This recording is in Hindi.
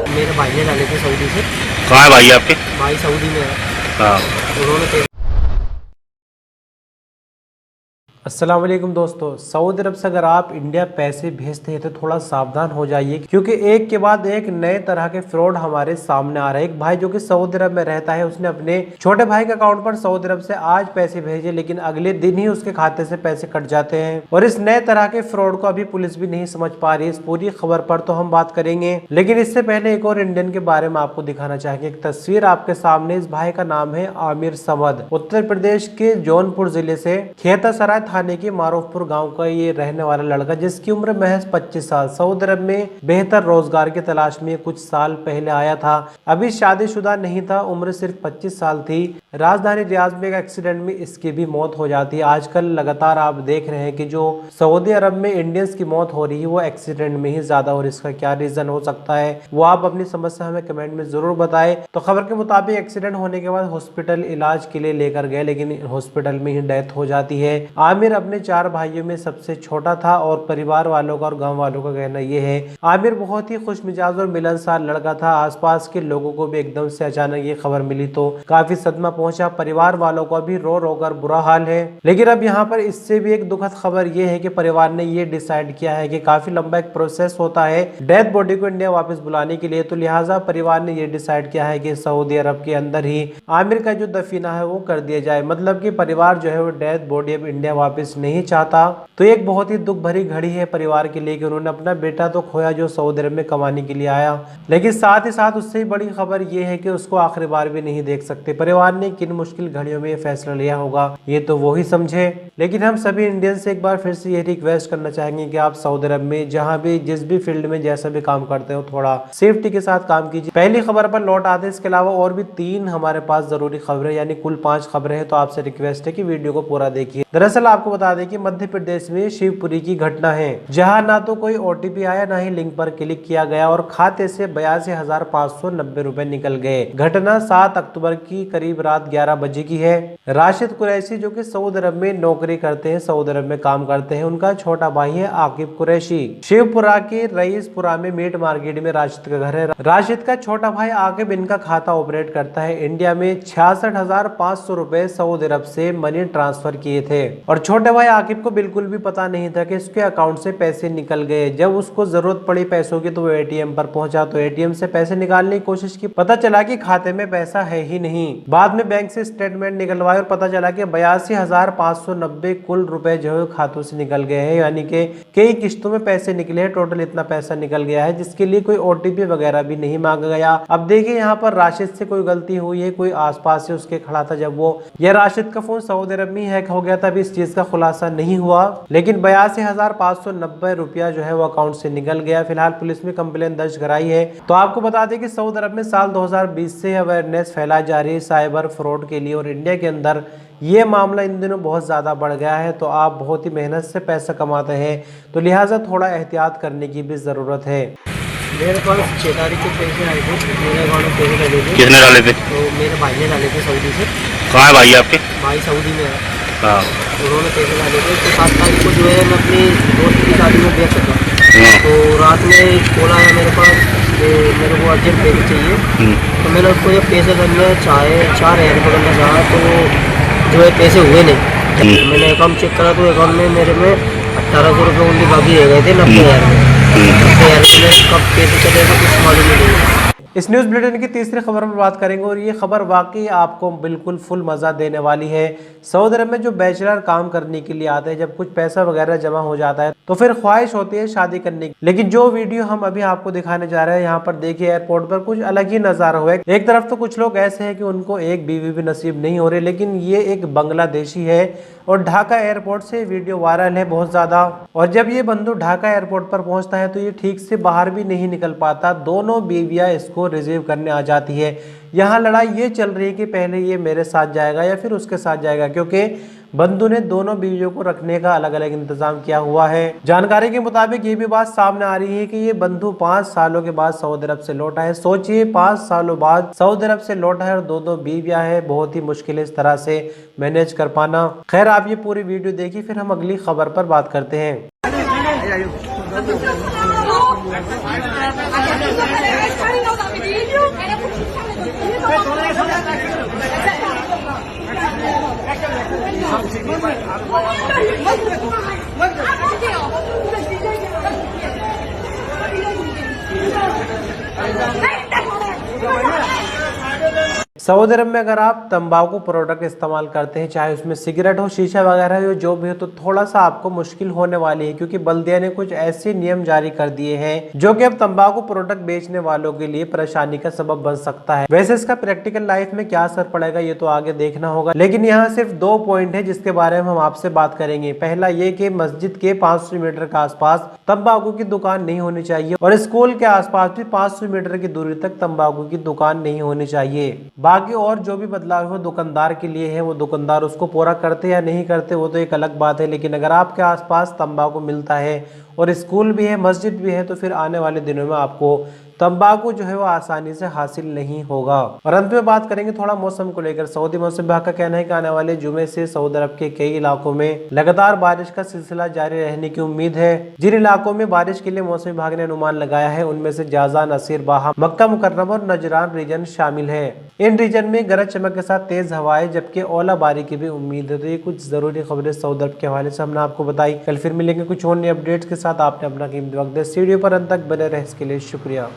मेरे भाई ने डाले थे सऊदी से। कहाँ है भाई आपके? भाई सऊदी में है। हाँ। उन्होंने अस्सलाम वालेकुम दोस्तों, सऊदी अरब से अगर आप इंडिया पैसे भेजते हैं तो थोड़ा सावधान हो जाइए, क्योंकि एक के बाद एक नए तरह के फ्रॉड हमारे सामने आ रहे हैं। एक भाई जो कि सऊदी अरब में रहता है, उसने अपने छोटे भाई के अकाउंट पर सऊदी अरब से आज पैसे भेजे, लेकिन अगले दिन ही उसके खाते से पैसे कट जाते हैं। और इस नए तरह के फ्रॉड को अभी पुलिस भी नहीं समझ पा रही है। इस पूरी खबर पर तो हम बात करेंगे, लेकिन इससे पहले एक और इंडियन के बारे में आपको दिखाना चाहेंगे। एक तस्वीर आपके सामने। इस भाई का नाम है आमिर समद, उत्तर प्रदेश के जौनपुर जिले से खेतासराय थाने की मारूफपुर गांव का ये रहने वाला लड़का, जिसकी उम्र महज 25 साल, सऊदी अरब में बेहतर रोजगार की तलाश में कुछ साल पहले आया था। अभी शादीशुदा नहीं था, उम्र सिर्फ 25 साल थी। राजधानी रियाद में एक एक्सीडेंट में इसकी भी मौत हो जाती है। आजकल लगातार आप देख रहे हैं कि जो सऊदी अरब में इंडियंस की मौत हो रही है वो एक्सीडेंट में ही ज्यादा, और इसका क्या रीजन हो सकता है वो आप अपनी समस्या हमें कमेंट में जरूर बताएं। तो खबर के मुताबिक एक्सीडेंट होने के बाद हॉस्पिटल इलाज के लिए लेकर गए, लेकिन हॉस्पिटल में ही डेथ हो जाती है। आमिर अपने 4 भाइयों में सबसे छोटा था और परिवार वालों का और गांव वालों का कहना यह है। आमिर बहुत ही खुश मिजाज और मिलनसार लड़का था। आसपास के लोगों को भी एकदम से अचानक ये खबर मिली तो काफी सदमा पहुंचा। परिवार वालों का भी रो रो कर बुरा हाल है। लेकिन अब यहाँ पर इससे भी एक दुखद खबर ये है कि परिवार ने ये डिसाइड किया है कि काफी लंबा एक प्रोसेस होता है डेथ बॉडी को इंडिया वापस बुलाने के लिए, तो लिहाजा परिवार ने ये डिसाइड किया है कि सऊदी अरब के अंदर ही आमिर का जो दफीना है वो कर दिया जाए। मतलब कि परिवार जो है वो डेथ बॉडी अब इंडिया वापस नहीं चाहता। तो एक बहुत ही दुख भरी घड़ी है परिवार के लिए कि उन्होंने अपना बेटा तो खोया जो सऊदी अरब में कमाने के लिए आया, लेकिन साथ ही साथ उससे बड़ी खबर यह है कि उसको आखिरी बार भी नहीं देख सकते। परिवार ने किन मुश्किल घड़ियों में ये फैसला लिया होगा ये तो वो ही समझे। लेकिन हम सभी इंडियन से एक बार फिर से ये रिक्वेस्ट करना चाहेंगे कि आप सऊदी अरब में जहाँ भी जिस भी फील्ड में जैसा भी काम करते हो थोड़ा सेफ्टी के साथ काम कीजिए। पहली खबर पर लौट आते हैं, इसके अलावा और भी 3 हमारे पास जरूरी खबरें, यानी कुल 5 खबरें हैं। तो आपसे रिक्वेस्ट है कि वीडियो को पूरा देखिए। दरअसल आपको बता दें कि मध्य प्रदेश में शिवपुरी की घटना है, जहां ना तो कोई OTP आया ना ही लिंक पर क्लिक किया गया और खाते से 82,590 रुपए निकल गए। घटना 7 अक्टूबर की करीब रात 11 बजे की है। राशिद कुरैशी जो कि सऊदी अरब में नौकरी करते हैं, सऊदी अरब में काम करते हैं, उनका छोटा भाई है आकिब कुरैशी। शिवपुरा के रईसपुरा में मीट मार्केट में राशिद का घर है। राशिद का छोटा भाई आकिब इनका खाता ऑपरेट करता है। इंडिया में 66,500 रुपए सऊदी अरब से मनी ट्रांसफर किए थे और छोटे भाई आकिब को बिल्कुल भी पता नहीं था कि उसके अकाउंट से पैसे निकल गए। जब उसको जरूरत पड़ी पैसों की तो वो ATM पर पहुंचा तो ATM से पैसे निकालने की कोशिश की, पता चला कि खाते में पैसा है ही नहीं। बाद में बैंक से स्टेटमेंट निकलवाए और पता चला कि 82,590 कुल रुपए जो है खातों से निकल गए हैं, यानी कि कई किश्तों में पैसे निकले हैं। टोटल इतना पैसा निकल गया है जिसके लिए कोई OTP वगैरह भी नहीं मांगा गया। अब देखिए यहाँ पर राशिद से कोई गलती हुई है, कोई आसपास से उसके खड़ा था जब वो यह राशिद का फोन सऊदी अरब में हैक हो गया था। अभी इस चीज का खुलासा नहीं हुआ, लेकिन 82,590 रुपया जो है वो अकाउंट से निकल गया। फिलहाल पुलिस में कंप्लेन दर्ज कराई है। तो आपको बता दें कि सऊदी अरब में साल 2020 से अवेयरनेस फैलाई जा रही है साइबर फ्रॉड के लिए, और इंडिया के अंदर ये मामला इन दिनों बहुत ज़्यादा बढ़ गया है। तो आप बहुत ही मेहनत से पैसा कमाते हैं, तो लिहाजा थोड़ा एहतियात करने की भी ज़रूरत है। मेरे पास 6 तारीख को पैसे आए थे, मेरे अकाउंट में पैसे डाले थे। किसने डाले थे? तो मेरे भाई ने डाले थे सऊदी से। कहाँ है भाई आपके? भाई सऊदी में है। हाँ। उन्होंने पैसे डाले थे। तो 7 तारीख को जो है मैं अपनी दोस्त की शादी में भेज सका। तो रात में एक कॉल आया मेरे पास कि मेरे को अर्जेंट पैसे चाहिए। तो मैंने उसको जब पैसे करने 4,000 रुपये करना चाहा तो जो है पैसे हुए नहीं। मैंने अकाउंट चेक करा तो अकाउंट में मेरे में 1800 रुपये उनके बाकी रह गए थे 90,000 में। 90,000 में कब पैसे चले तो कुछ मालूम नहीं। इस न्यूज बुलेटिन की तीसरी खबर पर बात करेंगे, और ये खबर वाकई आपको बिल्कुल फुल मजा देने वाली है। सऊदी अरब में जो बैचलर काम करने के लिए आते हैं, जब कुछ पैसा वगैरह जमा हो जाता है तो फिर ख्वाहिश होती है शादी करने की। लेकिन जो वीडियो हम अभी आपको दिखाने जा रहे हैं, यहाँ पर देखिए एयरपोर्ट पर कुछ अलग ही नजारा हुआ है। एक तरफ तो कुछ लोग ऐसे हैं कि उनको एक बीवी भी नसीब नहीं हो रही, लेकिन ये एक बांग्लादेशी है और ढाका एयरपोर्ट से वीडियो वायरल है बहुत ज्यादा। और जब ये बंधु ढाका एयरपोर्ट पर पहुंचता है तो ये ठीक से बाहर भी नहीं निकल पाता। दोनों बीवियां इसको रिसीव करने आ जाती है। यहाँ लड़ाई ये चल रही है कि पहले ये मेरे साथ जाएगा या फिर उसके साथ जाएगा, क्योंकि बंधु ने दोनों बीवियों को रखने का अलग अलग इंतजाम किया हुआ है। जानकारी के मुताबिक ये भी बात सामने आ रही है कि ये बंधु 5 सालों के बाद सऊदी अरब से लौटा है। सोचिए 5 सालों बाद सऊदी अरब से लौटा है और दो बीवियां है। बहुत ही मुश्किल है इस तरह से मैनेज कर पाना। खैर आप ये पूरी वीडियो देखिए, फिर हम अगली खबर पर बात करते हैं। सऊदी अरब में अगर आप तंबाकू प्रोडक्ट इस्तेमाल करते हैं, चाहे उसमें सिगरेट हो, शीशा वगैरह हो, जो भी हो, तो थोड़ा सा आपको मुश्किल होने वाली है, क्योंकि बल्दिया ने कुछ ऐसे नियम जारी कर दिए हैं जो कि अब तंबाकू प्रोडक्ट बेचने वालों के लिए परेशानी का सबब बन सकता है। वैसे इसका प्रैक्टिकल लाइफ में क्या असर पड़ेगा ये तो आगे देखना होगा, लेकिन यहाँ सिर्फ 2 पॉइंट है जिसके बारे में हम आपसे बात करेंगे। पहला ये कि मस्जिद के 500 मीटर के आसपास तंबाकू की दुकान नहीं होनी चाहिए और स्कूल के आसपास भी 500 मीटर की दूरी तक तंबाकू की दुकान नहीं होनी चाहिए। बाकी और जो भी बदलाव है दुकानदार के लिए है, वो दुकानदार उसको पूरा करते या नहीं करते वो तो एक अलग बात है, लेकिन अगर आपके आसपास तंबाकू मिलता है और स्कूल भी है, मस्जिद भी है, तो फिर आने वाले दिनों में आपको तंबाकू जो है वो आसानी से हासिल नहीं होगा। और अंत में बात करेंगे थोड़ा मौसम को लेकर। सऊदी मौसम विभाग का कहना है कि आने वाले जुमे से सऊदी अरब के कई इलाकों में लगातार बारिश का सिलसिला जारी रहने की उम्मीद है। जिन इलाकों में बारिश के लिए मौसम विभाग ने अनुमान लगाया है उनमें से जाजा, नसीर, बाहा, मक्का मुकर्रमा और नजरान रीजन शामिल है। इन रीजन में गरज चमक के साथ तेज हवाएं जबकि ओलाबारी की भी उम्मीद है। तो ये कुछ जरूरी खबरें सऊदी अरब के हवाले से हमने आपको बताई। कल फिर मिलेंगे कुछ और नए अपडेट्स के साथ। आपने अपना कीमती वक्त दिया। वीडियो पर अंत तक बने रहे इसके लिए शुक्रिया।